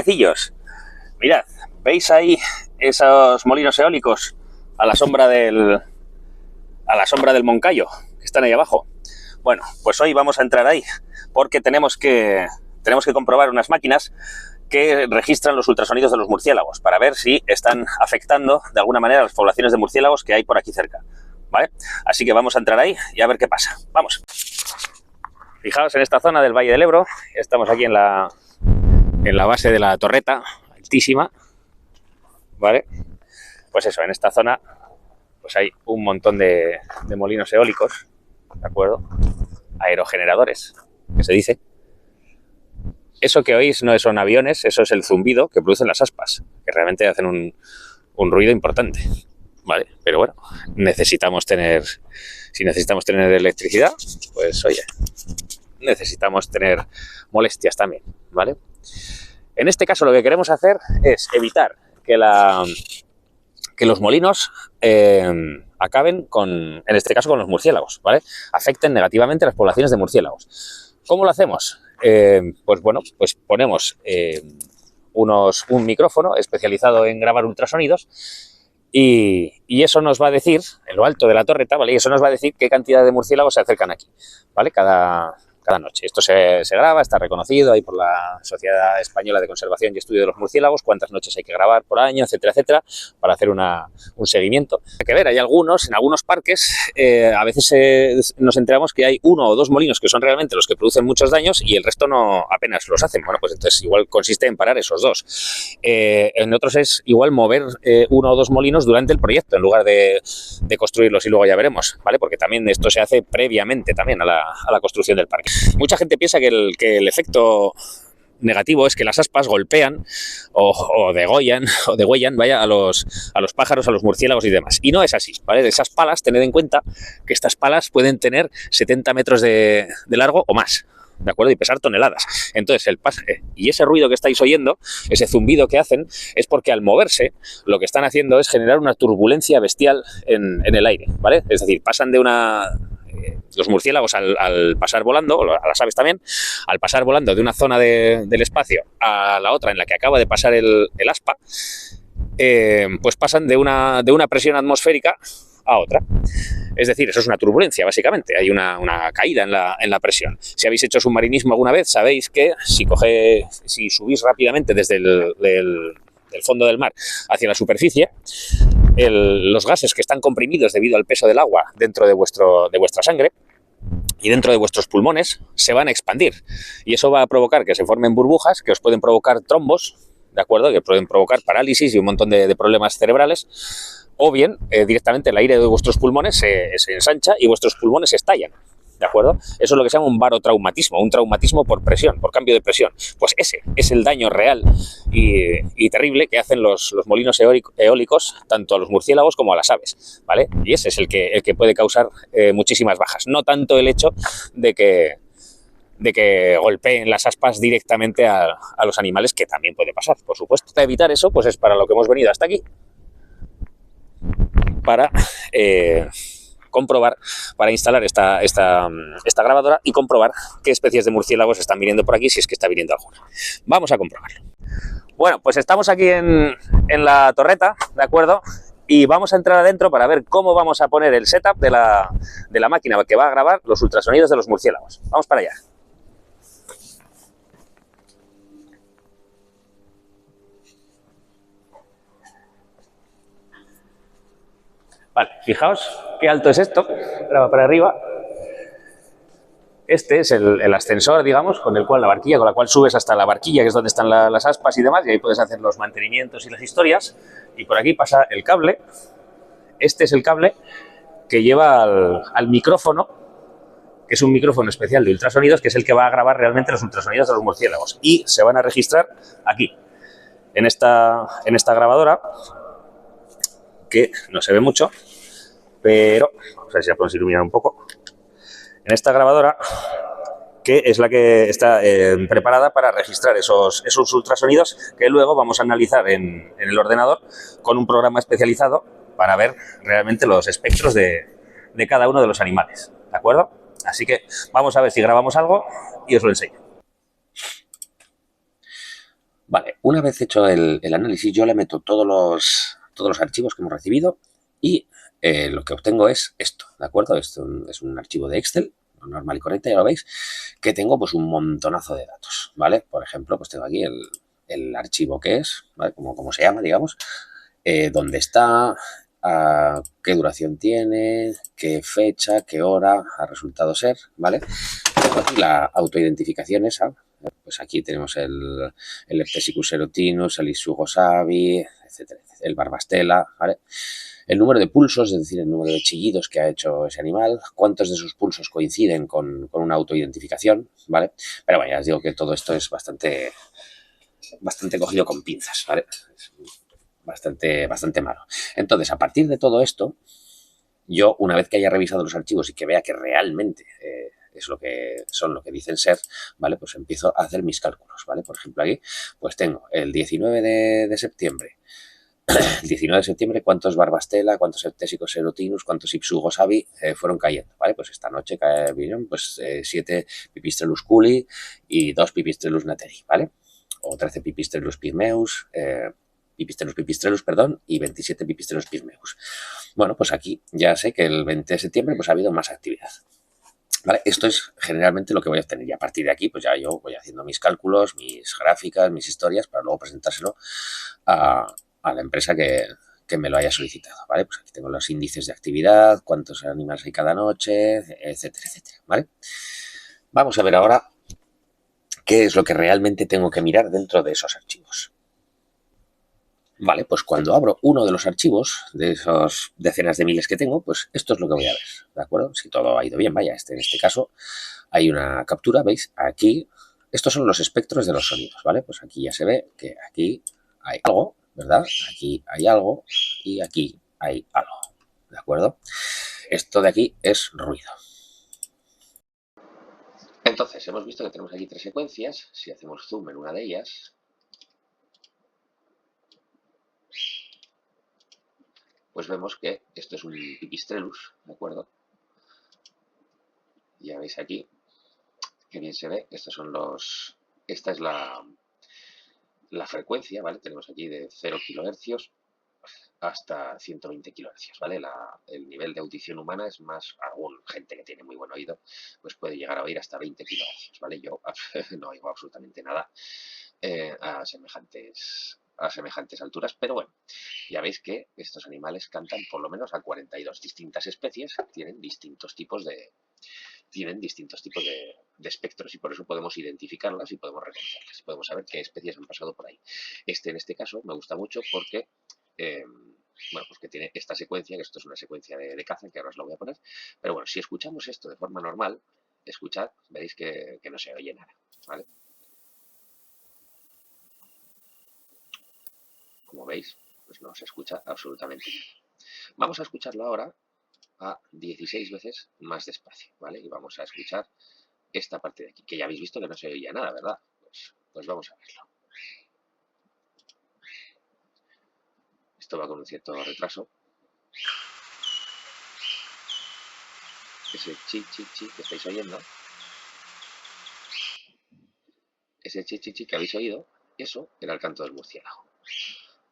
viejecillos, mirad, ¿veis ahí esos molinos eólicos a la sombra del Moncayo, que están ahí abajo? Bueno, pues hoy vamos a entrar ahí, porque tenemos que comprobar unas máquinas que registran los ultrasonidos de los murciélagos, para ver si están afectando de alguna manera a las poblaciones de murciélagos que hay por aquí cerca, ¿vale? Así que vamos a entrar ahí y a ver qué pasa. Vamos. Fijaos en esta zona del Valle del Ebro, estamos aquí en la base de la torreta, altísima, ¿vale? Pues eso, en esta zona pues hay un montón de molinos eólicos, ¿de acuerdo? Aerogeneradores, que se dice. Eso que oís no son aviones, eso es el zumbido que producen las aspas, que realmente hacen un ruido importante, ¿vale? Pero bueno, si necesitamos tener electricidad, pues oye, necesitamos tener molestias también, ¿vale? En este caso lo que queremos hacer es evitar que los molinos acaben en este caso con los murciélagos, ¿vale? Afecten negativamente a las poblaciones de murciélagos. ¿Cómo lo hacemos? Pues bueno, pues ponemos un micrófono especializado en grabar ultrasonidos y eso nos va a decir, en lo alto de la torreta, ¿vale? Y eso nos va a decir qué cantidad de murciélagos se acercan aquí, ¿vale? Cada noche. Esto se graba, está reconocido ahí por la Sociedad Española de Conservación y Estudio de los Murciélagos, cuántas noches hay que grabar por año, etcétera, etcétera, para hacer un seguimiento. Hay que ver, en algunos parques, a veces nos enteramos que hay uno o dos molinos que son realmente los que producen muchos daños y el resto no apenas los hacen. Bueno, pues entonces igual consiste en parar esos dos. En otros es igual mover uno o dos molinos durante el proyecto, en lugar de construirlos y luego ya veremos, ¿vale? Porque también esto se hace previamente también a la construcción del parque. Mucha gente piensa que el efecto negativo es que las aspas golpean o degüellan a los pájaros, a los murciélagos y demás. Y no es así, ¿vale? De esas palas, tened en cuenta que estas palas pueden tener 70 metros de largo o más, ¿de acuerdo? Y pesar toneladas. Entonces, y ese ruido que estáis oyendo, ese zumbido que hacen, es porque al moverse, lo que están haciendo es generar una turbulencia bestial en el aire, ¿vale? Es decir, pasan de los murciélagos al pasar volando, a las aves también, al pasar volando de una zona del espacio a la otra en la que acaba de pasar el aspa, pues pasan de una presión atmosférica a otra. Es decir, eso es una turbulencia, básicamente. Hay una caída en la presión. Si habéis hecho submarinismo alguna vez, sabéis que si subís rápidamente desde el fondo del mar hacia la superficie, los gases que están comprimidos debido al peso del agua dentro de vuestra sangre y dentro de vuestros pulmones se van a expandir. Y eso va a provocar que se formen burbujas que os pueden provocar trombos, ¿de acuerdo? Que pueden provocar parálisis y un montón de problemas cerebrales. O bien, directamente el aire de vuestros pulmones se ensancha y vuestros pulmones estallan, ¿de acuerdo? Eso es lo que se llama un barotraumatismo, un traumatismo por presión, por cambio de presión. Pues ese es el daño real y terrible que hacen los molinos eólicos tanto a los murciélagos como a las aves, ¿vale? Y ese es el que puede causar muchísimas bajas. No tanto el hecho de que golpeen las aspas directamente a los animales, que también puede pasar, por supuesto. Para evitar eso, pues es para lo que hemos venido hasta aquí. Para comprobar, para instalar esta grabadora y comprobar qué especies de murciélagos están viniendo por aquí, si es que está viniendo alguna. Vamos a comprobarlo. Bueno, pues estamos aquí en la torreta, ¿de acuerdo? Y vamos a entrar adentro para ver cómo vamos a poner el setup de la máquina que va a grabar los ultrasonidos de los murciélagos. Vamos para allá. Vale, fijaos qué alto es esto, para arriba. Este es el ascensor, digamos, con la cual subes hasta la barquilla, que es donde están las aspas y demás, y ahí puedes hacer los mantenimientos y las historias. Y por aquí pasa el cable. Este es el cable que lleva al micrófono, que es un micrófono especial de ultrasonidos, que es el que va a grabar realmente los ultrasonidos de los murciélagos. Y se van a registrar aquí, en esta grabadora, que no se ve mucho, pero vamos a ver si la podemos iluminar un poco. En esta grabadora, que es la que está preparada para registrar esos ultrasonidos que luego vamos a analizar en el ordenador con un programa especializado para ver realmente los espectros de cada uno de los animales, ¿de acuerdo? Así que vamos a ver si grabamos algo y os lo enseño. Vale, una vez hecho el análisis, yo le meto todos los archivos que hemos recibido y lo que obtengo es esto, ¿de acuerdo? Esto es un archivo de Excel, normal y corriente, ya lo veis, que tengo pues un montonazo de datos, ¿vale? Por ejemplo, pues tengo aquí el archivo que es, ¿vale? Como se llama, digamos, dónde está, qué duración tiene, qué fecha, qué hora ha resultado ser, ¿vale? Tengo aquí la autoidentificación esa, pues aquí tenemos el Leptesicus erotinus, el Isugosabi, etcétera, etcétera, el Barbastela, ¿vale? El número de pulsos, es decir, el número de chillidos que ha hecho ese animal, cuántos de sus pulsos coinciden con una autoidentificación, ¿vale? Pero bueno, ya os digo que todo esto es bastante cogido con pinzas, ¿vale? Es bastante malo. Entonces, a partir de todo esto, yo, una vez que haya revisado los archivos y que vea que realmente es lo que dicen ser, ¿vale? Pues empiezo a hacer mis cálculos, ¿vale? Por ejemplo, aquí, pues tengo el 19 de septiembre. El 19 de septiembre, ¿cuántos Barbastela, cuántos Septésicos erotinus, cuántos Ipsugosabi fueron cayendo? ¿Vale? Pues esta noche vinieron pues 7 Pipistrellus culi y 2 Pipistrellus nateri, ¿vale? O 13 Pipistrellus pygmeus, Pipistrellus, perdón, y 27 Pipistrellus pygmeus. Bueno, pues aquí ya sé que el 20 de septiembre pues ha habido más actividad. ¿Vale? Esto es generalmente lo que voy a obtener y a partir de aquí pues ya yo voy haciendo mis cálculos, mis gráficas, mis historias para luego presentárselo a la empresa que me lo haya solicitado, ¿vale? Pues aquí tengo los índices de actividad, cuántos animales hay cada noche, etcétera, etcétera, ¿vale? Vamos a ver ahora qué es lo que realmente tengo que mirar dentro de esos archivos. Vale, pues cuando abro uno de los archivos, de esos decenas de miles que tengo, pues esto es lo que voy a ver, ¿de acuerdo? Si todo ha ido bien, vaya, en este caso hay una captura, ¿veis? Aquí, estos son los espectros de los sonidos, ¿vale? Pues aquí ya se ve que aquí hay algo, ¿verdad? Aquí hay algo y aquí hay algo, ¿de acuerdo? Esto de aquí es ruido. Entonces, hemos visto que tenemos aquí 3 secuencias. Si hacemos zoom en una de ellas, pues vemos que esto es un Pipistrellus, ¿de acuerdo? Ya veis aquí que bien se ve. Esta es la frecuencia, ¿vale? Tenemos aquí de 0 kHz hasta 120 kHz, ¿vale? El nivel de audición humana es más, aún gente que tiene muy buen oído, pues puede llegar a oír hasta 20 kHz, ¿vale? Yo no oigo absolutamente nada a semejantes alturas, pero bueno, ya veis que estos animales cantan por lo menos a 42 distintas especies, tienen distintos tipos de espectros y por eso podemos identificarlas y podemos reconocerlas y podemos saber qué especies han pasado por ahí. En este caso me gusta mucho porque bueno, pues que tiene esta secuencia, que esto es una secuencia de caza, que ahora os lo voy a poner, pero bueno, si escuchamos esto de forma normal, escuchad, veréis que no se oye nada, ¿vale? Como veis, pues no se escucha absolutamente nada. Vamos a escucharlo ahora a 16 veces más despacio, ¿vale? Y vamos a escuchar esta parte de aquí, que ya habéis visto que no se oía nada, ¿verdad? Pues vamos a verlo. Esto va con un cierto retraso. Ese chi, chi, chi que estáis oyendo, ese chi, chi, chi que habéis oído, eso era el canto del murciélago,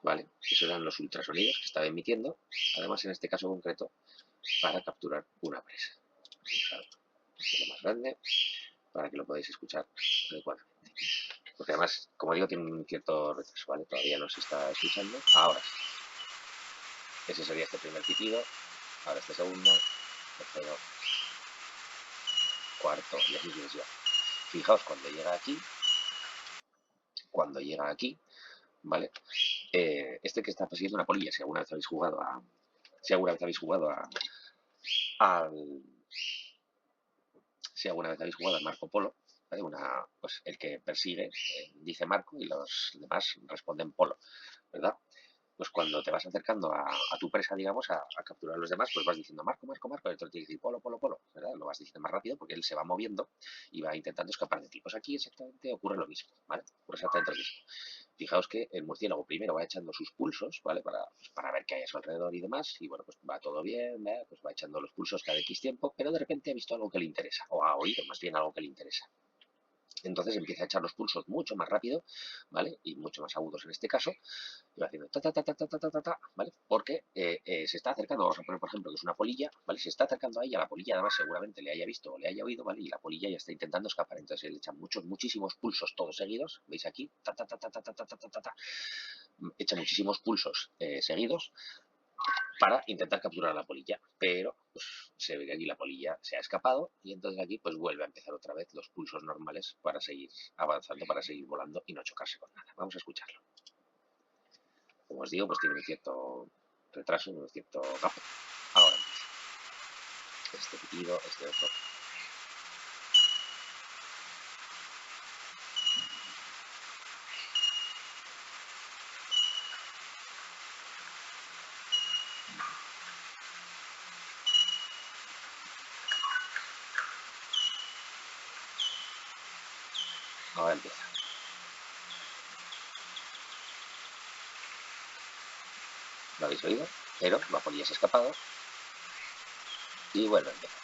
¿vale? Esos eran los ultrasonidos que estaba emitiendo, además en este caso concreto, para capturar una presa. Vamos a hacerlo más grande para que lo podáis escuchar adecuadamente. Porque además, como digo, tiene un cierto retraso, ¿vale? Todavía no se está escuchando. Ahora sí. Ese sería este primer pitido. Ahora este segundo, tercero, cuarto y así sucesivamente. Fijaos cuando llega aquí, ¿vale? Este que está persiguiendo una polilla, si alguna vez habéis jugado al si alguna vez habéis jugado al Marco Polo, ¿vale? Pues el que persigue dice Marco y los demás responden Polo, ¿verdad? Pues cuando te vas acercando a tu presa, digamos, a capturar a los demás, pues vas diciendo Marco, Marco, Marco, y el otro tiene que decir Polo, Polo, Polo, ¿verdad? Lo vas diciendo más rápido porque él se va moviendo y va intentando escapar de ti. Pues aquí exactamente ocurre lo mismo, ¿vale? Ocurre exactamente lo mismo. Fijaos que el murciélago primero va echando sus pulsos, ¿vale? Para ver qué hay a su alrededor y demás, y bueno, pues va todo bien, ¿vale? Pues va echando los pulsos cada X tiempo, pero de repente ha visto algo que le interesa, o ha oído más bien algo que le interesa. Entonces empieza a echar los pulsos mucho más rápido, ¿vale? Y mucho más agudos en este caso. Y va haciendo ta, ta, ta, ta, ta, ta, ta, ta, ta, ¿vale? Porque se está acercando, vamos a poner por ejemplo que es una polilla, ¿vale? Se está acercando a ella, la polilla además seguramente le haya visto o le haya oído, ¿vale? Y la polilla ya está intentando escapar. Entonces él echa muchísimos pulsos todos seguidos. ¿Veis aquí? Ta, ta, ta, ta, ta, ta, ta, ta, ta, ta, ta. Echa muchísimos pulsos seguidos para intentar capturar a la polilla, pero pues, se ve que aquí la polilla se ha escapado y entonces aquí pues vuelve a empezar otra vez los pulsos normales para seguir avanzando, para seguir volando y no chocarse con nada. Vamos a escucharlo. Como os digo, pues tiene un cierto retraso, un cierto gap. Ahora empieza. Este pitido, este otro. Ahora empieza. ¿Lo habéis oído? Pero la polilla se ha escapado y vuelve a empezar.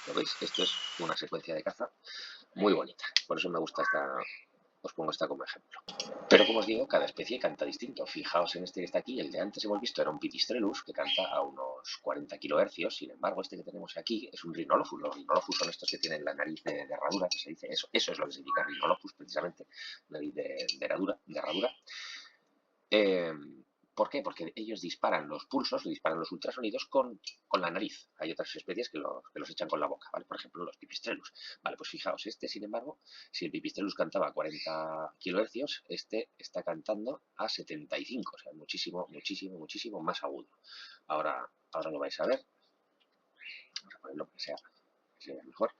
¿Lo veis? Esto es una secuencia de caza muy bonita. Por eso me gusta esta, os pongo esta como ejemplo. Pero como os digo, cada especie canta distinto. Fijaos en este que está aquí, el de antes hemos visto era un Pipistrellus que canta a unos 40 kHz. Sin embargo, este que tenemos aquí es un Rhinolophus. Los Rhinolophus son estos que tienen la nariz de herradura, que se dice eso. Eso es lo que significa Rhinolophus, precisamente, nariz de herradura. Eh, ¿Por qué? Porque ellos disparan los pulsos, disparan los ultrasonidos con la nariz. Hay otras especies que los echan con la boca, ¿vale? Por ejemplo, los pipistrellus. Vale, pues fijaos, este, sin embargo, si el pipistrellus cantaba a 40 kHz, este está cantando a 75, o sea, muchísimo más agudo. Ahora lo vais a ver. Vamos a ponerlo que sea mejor.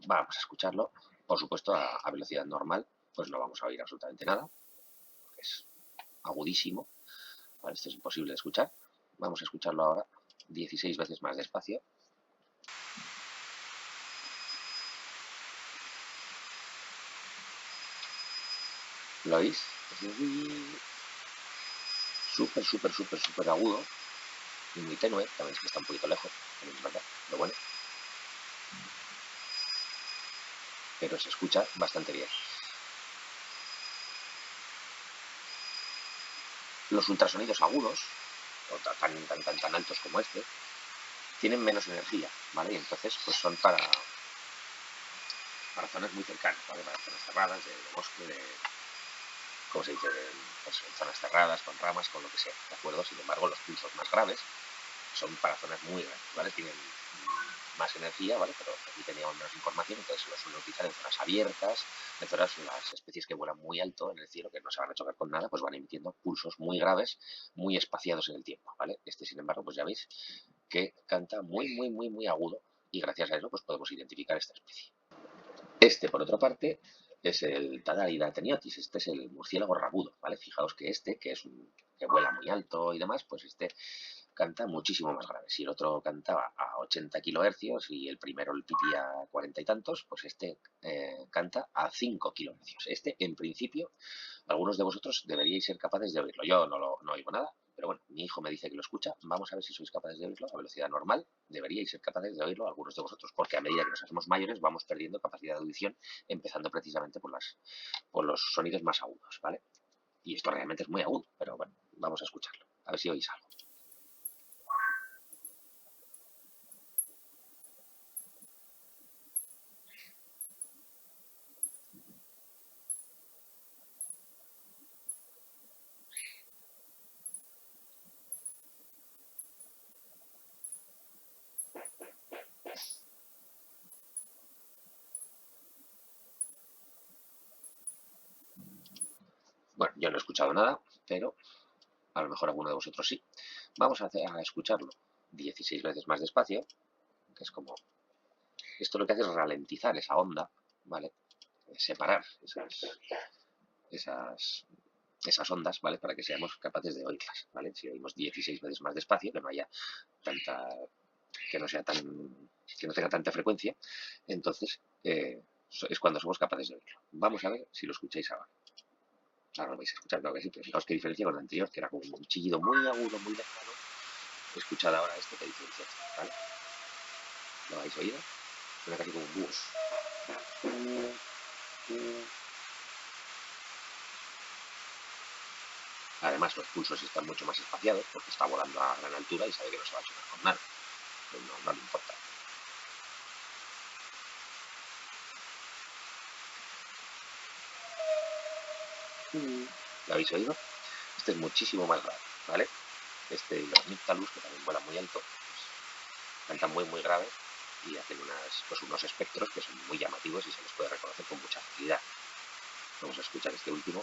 Vamos a escucharlo. Por supuesto, a velocidad normal, pues no vamos a oír absolutamente nada. Es agudísimo. Vale, esto es imposible de escuchar. Vamos a escucharlo ahora 16 veces más despacio. ¿Lo oís? Súper agudo y muy tenue. También es que está un poquito lejos, también es verdad, pero bueno. Pero se escucha bastante bien. Los ultrasonidos agudos, o tan altos como este, tienen menos energía, ¿vale? Y entonces pues son para zonas muy cercanas, ¿vale? Para zonas cerradas, de bosque, ¿cómo se dice? Pues, en zonas cerradas, con ramas, con lo que sea, ¿de acuerdo? Sin embargo, los pulsos más graves son para zonas muy grandes, ¿vale? Tienen más energía, ¿vale? Pero aquí teníamos menos información, entonces se lo suelen utilizar en zonas abiertas, en zonas, las especies que vuelan muy alto en el cielo, que no se van a chocar con nada, pues van emitiendo pulsos muy graves, muy espaciados en el tiempo, ¿vale? Este, sin embargo, pues ya veis que canta muy agudo y gracias a eso pues podemos identificar esta especie. Este, por otra parte, es el Tadarida teniotis, este es el murciélago rabudo, ¿vale? Fijaos que este, que vuela muy alto y demás, pues este canta muchísimo más grave. Si el otro cantaba a 80 kHz y el primero el piti a 40 y tantos, pues este canta a 5 kHz. Este, en principio, algunos de vosotros deberíais ser capaces de oírlo. Yo no oigo nada, pero bueno, mi hijo me dice que lo escucha. Vamos a ver si sois capaces de oírlo a velocidad normal. Deberíais ser capaces de oírlo algunos de vosotros, porque a medida que nos hacemos mayores vamos perdiendo capacidad de audición, empezando precisamente por los sonidos más agudos, ¿vale? Y esto realmente es muy agudo, pero bueno, vamos a escucharlo. A ver si oís algo. Bueno, yo no he escuchado nada, pero a lo mejor alguno de vosotros sí. Vamos a escucharlo 16 veces más despacio, que es como... Esto lo que hace es ralentizar esa onda, ¿vale? Separar esas ondas, ¿vale? Para que seamos capaces de oírlas, ¿vale? Si oímos 16 veces más despacio, que no haya tanta... que no sea tan... que no tenga tanta frecuencia, entonces es cuando somos capaces de oírlo. Vamos a ver si lo escucháis ahora. Ahora lo vais a escuchar, claro que sí, pero fijaos qué diferencia con el anterior, que era como un chillido muy agudo, muy lejano. Escuchad ahora este que diferencia, ¿vale? ¿Lo habéis oído? Suena casi como un bus. Además, los pulsos están mucho más espaciados porque está volando a gran altura y sabe que no se va a chocar con nada. Pues no le importa. ¿Lo habéis oído? Este es muchísimo más grave, ¿vale? Este y los Nyctalus, que también vuelan muy alto, pues, cantan muy grave y hacen unos espectros que son muy llamativos y se les puede reconocer con mucha facilidad. Vamos a escuchar este último.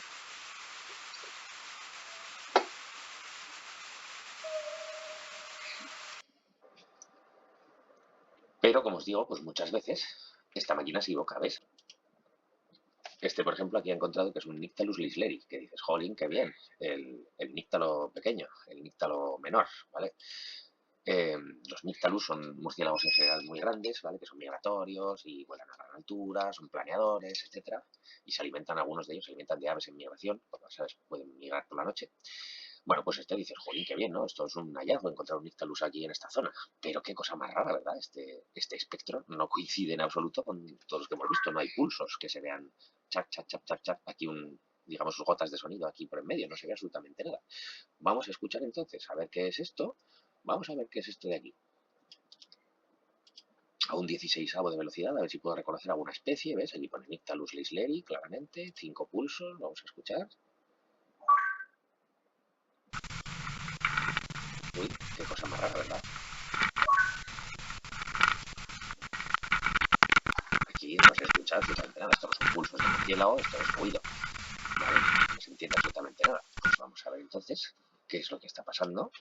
Pero, como os digo, pues muchas veces esta máquina se equivoca, ¿ves? Este, por ejemplo, aquí he encontrado que es un Nyctalus lisleri, que dices, jolín, qué bien, el níctalo pequeño, el níctalo menor, ¿vale? Los Nyctalus son murciélagos en general muy grandes, ¿vale? Que son migratorios y vuelan a gran altura, son planeadores, etcétera, y se alimentan, algunos de ellos se alimentan de aves en migración, porque, ¿sabes?, pueden migrar por la noche. Bueno, pues este dices, jolín, qué bien, ¿no? Esto es un hallazgo encontrar un Nyctalus aquí en esta zona. Pero qué cosa más rara, ¿verdad? Este espectro no coincide en absoluto con todos los que hemos visto. No hay pulsos que se vean chac, chac, chac, chac, chac. Aquí digamos, gotas de sonido aquí por en medio. No se ve absolutamente nada. Vamos a escuchar entonces, a ver qué es esto. Vamos a ver qué es esto de aquí. A un 16avo de velocidad, a ver si puedo reconocer alguna especie. ¿Ves? Aquí pone Nyctalus lisleri, claramente. 5 pulsos. Vamos a escuchar. Uy, qué cosa más rara, ¿verdad? Aquí no se escucha absolutamente nada. Esto no son pulsos de murciélago, esto es ruido. ¿Vale? No se entiende absolutamente nada. Pues vamos a ver entonces qué es lo que está pasando.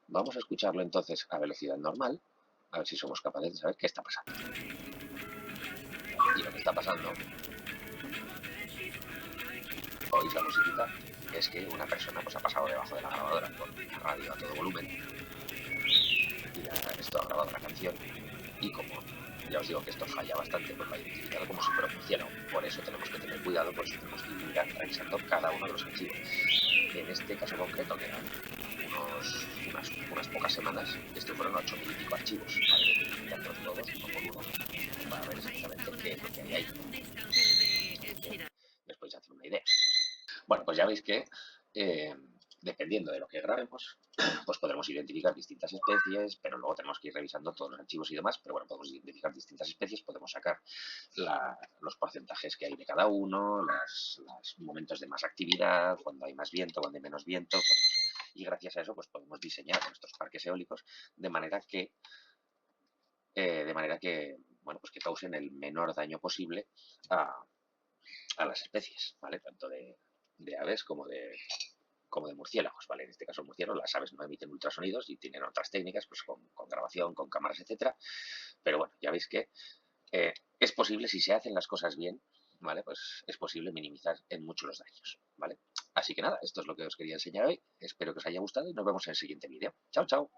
Vamos a escucharlo entonces a velocidad normal, a ver si somos capaces de saber qué está pasando. Y lo que está pasando, oís la musiquita, es que una persona pues ha pasado debajo de la grabadora con la radio a todo volumen y esto ha grabado la canción y como ya os digo que esto falla bastante, pues lo ha identificado como si fuera un murciélago. Por eso tenemos que tener cuidado, por eso tenemos que ir revisando cada uno de los archivos. En este caso concreto, que eran unas pocas semanas, estos fueron 8.000 y pico archivos, ¿vale? Identificarlos todos, uno por uno, para ver exactamente qué es lo que hay ahí. Les podéis hacer una idea. Bueno, pues ya veis que dependiendo de lo que grabemos, pues podremos identificar distintas especies, pero luego tenemos que ir revisando todos los archivos y demás, pero bueno, podemos identificar distintas especies, podemos sacar los porcentajes que hay de cada uno, los momentos de más actividad, cuando hay más viento, cuando hay menos viento, y gracias a eso pues podemos diseñar nuestros parques eólicos de manera que bueno, pues que causen el menor daño posible a las especies, ¿vale? Tanto de aves como de murciélagos, ¿vale? En este caso murciélagos, las aves no emiten ultrasonidos y tienen otras técnicas, pues con grabación, con cámaras, etcétera. Pero bueno, ya veis que es posible, si se hacen las cosas bien, ¿vale? Pues es posible minimizar en mucho los daños, ¿vale? Así que nada, esto es lo que os quería enseñar hoy. Espero que os haya gustado y nos vemos en el siguiente vídeo. Chao, chao.